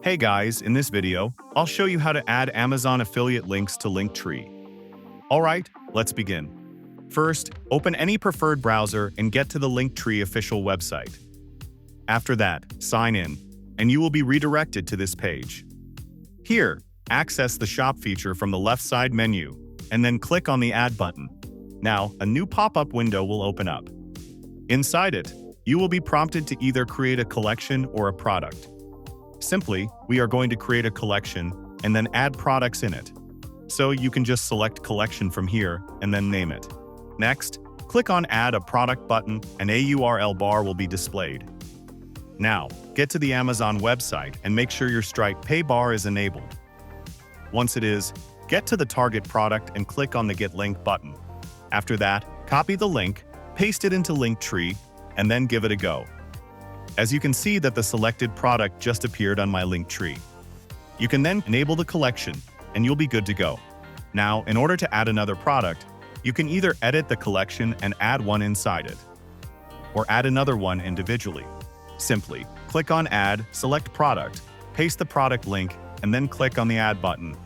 Hey guys, in this video, I'll show you how to add Amazon affiliate links to Linktree. Alright, let's begin. First, open any preferred browser and get to the Linktree official website. After that, sign in, and you will be redirected to this page. Here, access the shop feature from the left side menu, and then click on the Add button. Now, a new pop-up window will open up. Inside it, you will be prompted to either create a collection or a product. Simply, we are going to create a collection and then add products in it. So you can just select collection from here and then name it. Next, click on Add a Product button and a URL bar will be displayed. Now, get to the Amazon website and make sure your Stripe Pay bar is enabled. Once it is, get to the target product and click on the Get Link button. After that, copy the link, paste it into Linktree, and then give it a go. As you can see that the selected product just appeared on my Linktree. You can then enable the collection, and you'll be good to go. Now, in order to add another product, you can either edit the collection and add one inside it, or add another one individually. Simply, click on Add, select Product, paste the product link, and then click on the Add button.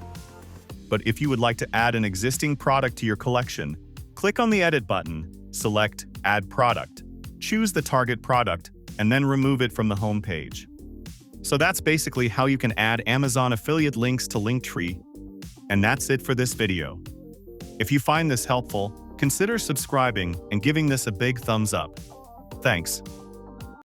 But if you would like to add an existing product to your collection, click on the Edit button, select Add Product, choose the target product, and then remove it from the home page. So that's basically how you can add Amazon affiliate links to Linktree. And that's it for this video. If you find this helpful, consider subscribing and giving this a big thumbs up. Thanks.